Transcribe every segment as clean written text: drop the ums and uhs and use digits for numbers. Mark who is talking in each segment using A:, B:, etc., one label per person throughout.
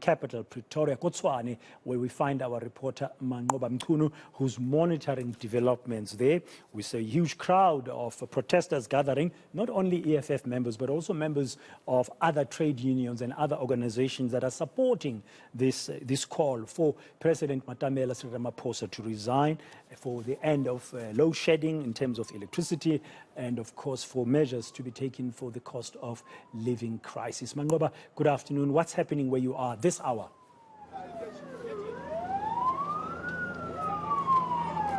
A: capital, Pretoria, Kotswane, where we find our reporter Manqoba Mchunu, who's monitoring developments there. We see a huge crowd of protesters gathering, not only EFF members, but also members of other trade unions and other organizations that are supporting this call for President Matamela Ramaphosa to resign, for the end of load shedding in terms of electricity, and of course for measures to be taken for the cost of living crisis. Manqoba, good afternoon. What's happening where you are this hour?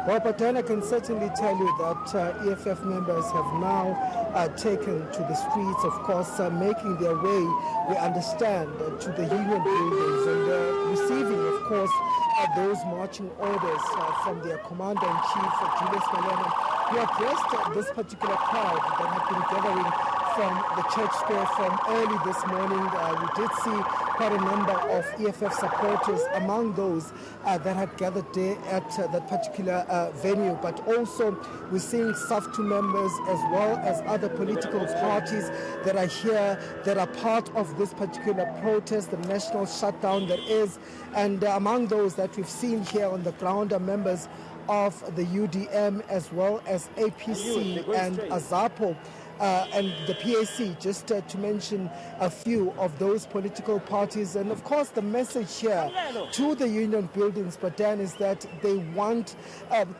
B: Well, Patan, I can certainly tell you that EFF members have now taken to the streets, of course, making their way, we understand, to the union buildings and receiving, of course, those marching orders from their commander-in-chief, Julius Malema, who addressed this particular crowd that had been gathering from the church square from early this morning. We did see quite a number of EFF supporters among those that had gathered there at that particular venue, but also we're seeing SAFTU members as well as other political parties that are here, that are part of this particular protest, the national shutdown that is, and among those that we've seen here on the ground are members of the UDM as well as APC and AZAPO. And the PAC, just to mention a few of those political parties. And of course, the message here to the union buildings, Patan, is that they want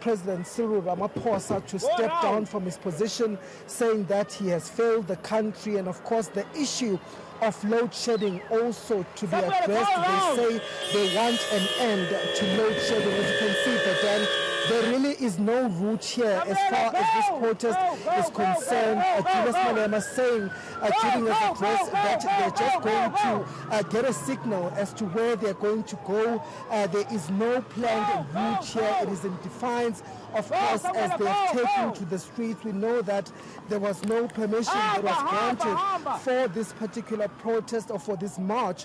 B: President Cyril Ramaphosa to step down from his position, saying that he has failed the country. And of course, the issue of load shedding also to be addressed. They say they want an end to load shedding. As you can see, Patan, there really is no route here as far as this protest is concerned. Julius Malema saying during his address that they're just going to get a signal as to where they're going to go. There is no planned route here. It is in defiance, of course, as they have taken to the streets. We know that there was no permission that was granted for this particular protest or for this march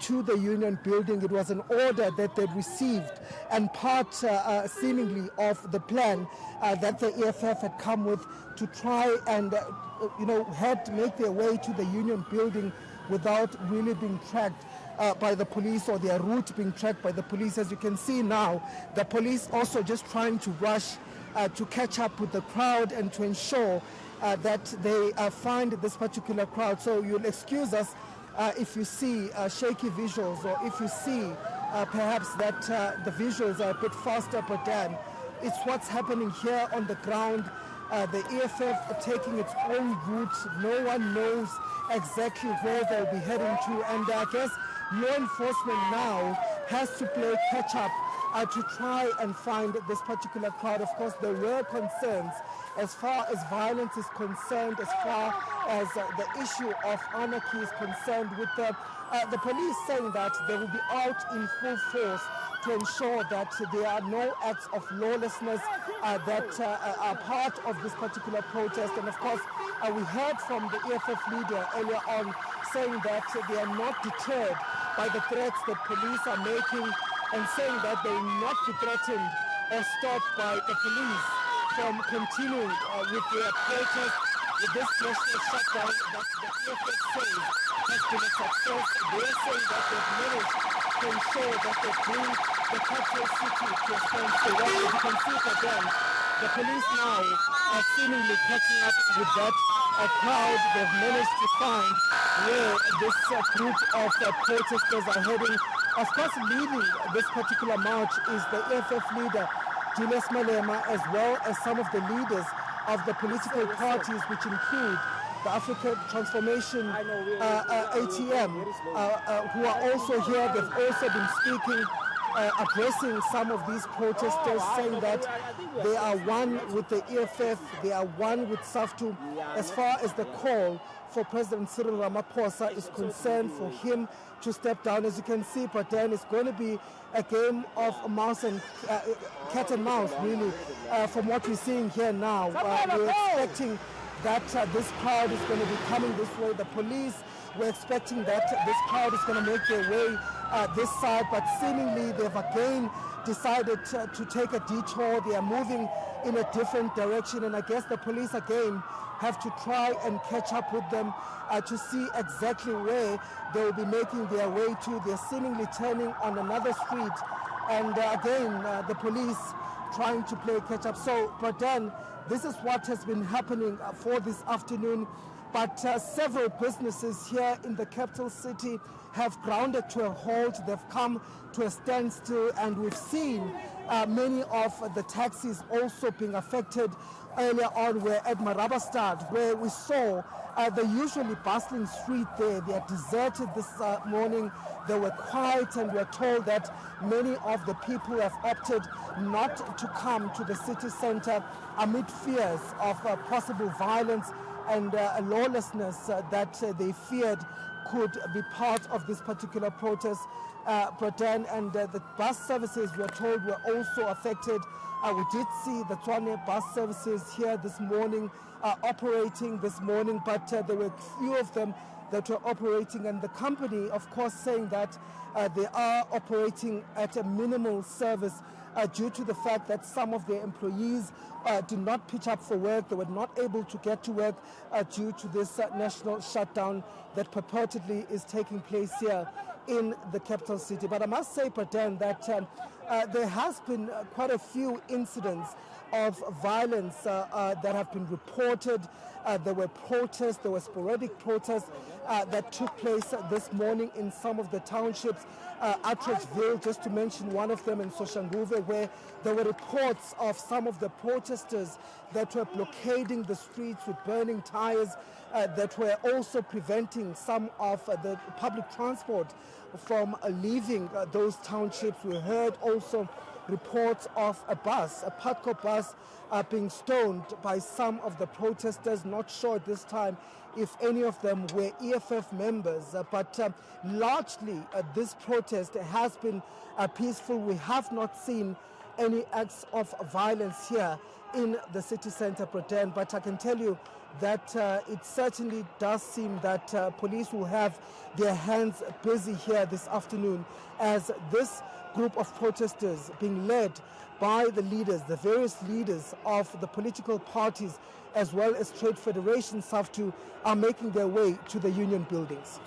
B: to the union building. It was an order that they received and part seemingly of the plan that the EFF had come with to try and had to make their way to the union building without really being tracked by the police, or their route being tracked by the police. As you can see now, the police also just trying to rush to catch up with the crowd and to ensure that they find this particular crowd. So you'll excuse us if you see shaky visuals, or if you see perhaps that the visuals are a bit faster, but then it's what's happening here on the ground. The EFF are taking its own route. No one knows exactly where they'll be heading to, and I guess law enforcement now has to play catch up to try and find this particular crowd. Of course, there were concerns as far as violence is concerned, as far as the issue of anarchy is concerned, with the police saying that they will be out in full force to ensure that there are no acts of lawlessness that are part of this particular protest. And of course, we heard from the EFF leader earlier on saying that they are not deterred by the threats that police are making, and saying that they will not be threatened or stopped by the police from continuing with their protest, with this national shutdown that the EFF says has been a success. They're saying that they've managed to ensure that they bring the capital city to a standstill. Well, as you can see it again, the police now are seemingly catching up with that crowd. They've managed to find where this group of protesters are heading. Of course, leading this particular march is the EFF leader, Julius Malema, as well as some of the leaders of the political parties, which include the African Transformation ATM, who are also here. They've also been speaking, addressing some of these protesters, saying that they are one with the EFF, they are one with SAFTU, as far as the call for President Cyril Ramaphosa is concerned, for him to step down. As you can see, but then it's going to be a game of mouse and cat and mouse, really, from what we're seeing here now. We're expecting that this crowd is going to be coming this way. The police were expecting that this crowd is going to make their way this side, but seemingly they've again decided to take a detour. They are moving in a different direction, and I guess the police again have to try and catch up with them to see exactly where they will be making their way to. They're seemingly turning on another street, and again the police trying to play catch up. So, Pradan, this is what has been happening for this afternoon. But several businesses here in the capital city have grounded to a halt. They've come to a standstill, and we've seen many of the taxis also being affected. Earlier on, we're at Marabastad, where we saw the usually bustling street there. They are deserted this morning. They were quiet, and we are told that many of the people have opted not to come to the city center amid fears of possible violence and lawlessness that they feared could be part of this particular protest. Pradan, and the bus services, we are told, were also affected. We did see the Tshwane bus services here this morning, operating this morning, but there were few of them that were operating, and the company, of course, saying that they are operating at a minimal service due to the fact that some of their employees did not pitch up for work. They were not able to get to work due to this national shutdown that purportedly is taking place here in the capital city. But I must say, Pradan, that there has been quite a few incidents of violence that have been reported. There were protests, there were sporadic protests that took place this morning in some of the townships. Atteridgeville, just to mention one of them, in Soshanguve, where there were reports of some of the protesters that were blockading the streets with burning tires, that were also preventing some of the public transport from leaving those townships. We heard also reports of a bus, a Patco bus, being stoned by some of the protesters. Not sure at this time if any of them were EFF members, but largely this protest has been peaceful. We have not seen any acts of violence here in the city center, Pradan, but I can tell you that it certainly does seem that police will have their hands busy here this afternoon, as this group of protesters, being led by the leaders, the various leaders of the political parties, as well as trade federations, are making their way to the union buildings.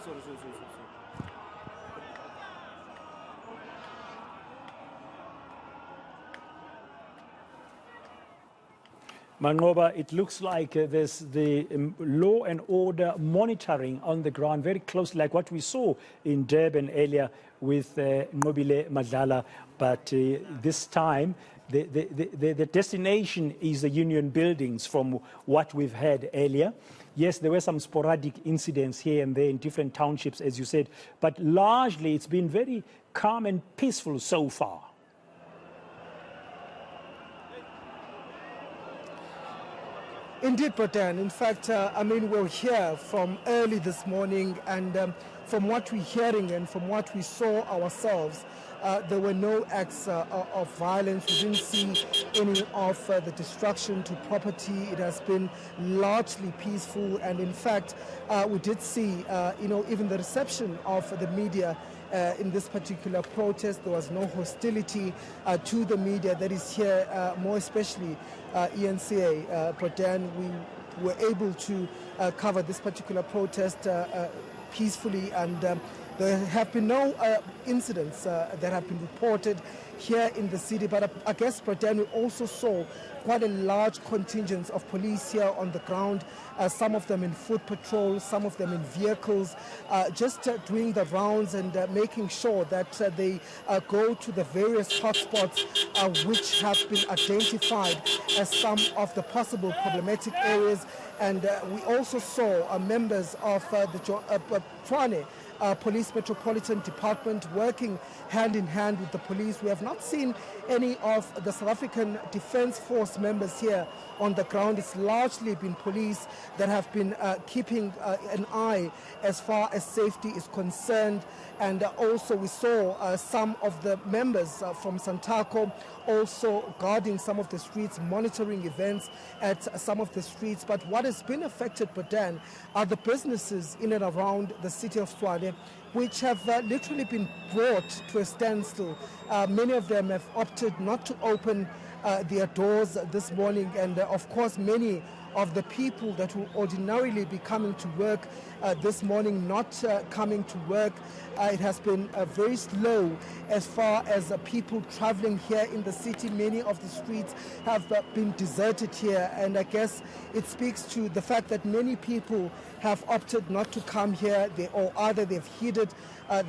A: Mangoba, it looks like there's the law and order monitoring on the ground very closely, like what we saw in Durban earlier with Nobile Madlala. But this time, the destination is the union buildings from what we've heard earlier. Yes, there were some sporadic incidents here and there in different townships, as you said, but largely it's been very calm and peaceful so far.
B: Indeed, Pradan. In fact, we're here from early this morning, and from what we're hearing and from what we saw ourselves, there were no acts of violence. We didn't see any of the destruction to property. It has been largely peaceful, and in fact, we did see, even the reception of the media in this particular protest. There was no hostility to the media that is here, more especially ENCA. Pradan, we were able to cover this particular protest peacefully, and there have been no incidents that have been reported here in the city. But I guess, Pradan, we also saw quite a large contingent of police here on the ground, some of them in foot patrol, some of them in vehicles, just doing the rounds and making sure that they go to the various hotspots which have been identified as some of the possible problematic areas. And we also saw members of the Tshwane Police Metropolitan Department working hand in hand with the police. We have not seen any of the South African Defence Force members here on the ground. It's largely been police that have been keeping an eye as far as safety is concerned. And also we saw some of the members from Santaco also guarding some of the streets, monitoring events at some of the streets. But what has been affected, Badan, are the businesses in and around the city of Tshwane, which have literally been brought to a standstill. Many of them have opted not to open their doors this morning, and of course many of the people that will ordinarily be coming to work this morning not coming to work. It has been very slow as far as people traveling here in the city. Many of the streets have been deserted here, and I guess it speaks to the fact that many people have opted not to come here, or either they've heeded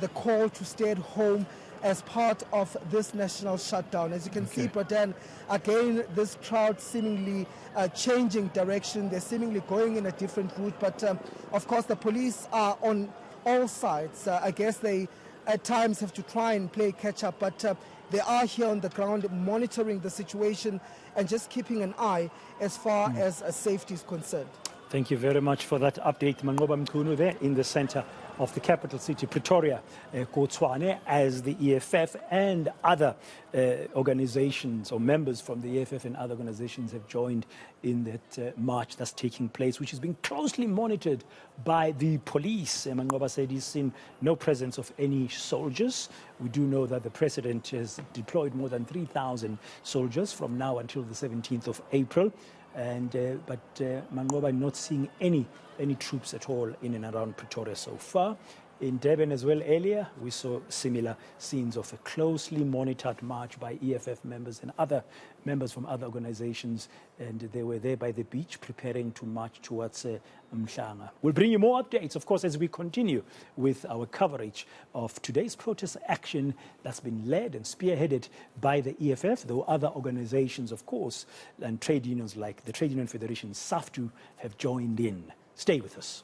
B: the call to stay at home as part of this national shutdown. As you can see, but then again, this crowd seemingly changing direction. They're seemingly going in a different route. But of course, the police are on all sides. I guess they at times have to try and play catch up, but they are here on the ground monitoring the situation and just keeping an eye as far as safety is concerned.
A: Thank you very much for that update, Mangoba Mchunu, there in the center of the capital city, Pretoria, Tshwane, as the EFF and other organizations or members from the EFF and other organizations have joined in that march that's taking place, which is being closely monitored by the police. Mangoba said he's seen no presence of any soldiers. We do know that the president has deployed more than 3,000 soldiers from now until the 17th of April. And but Mangoba not seeing any troops at all in and around Pretoria so far. In Durban as well earlier, we saw similar scenes of a closely monitored march by EFF members and other members from other organizations, and they were there by the beach preparing to march towards Mhlanga. We'll bring you more updates, of course, as we continue with our coverage of today's protest action that's been led and spearheaded by the EFF, though other organizations, of course, and trade unions like the Trade Union Federation, SAFTU, have joined in. Stay with us.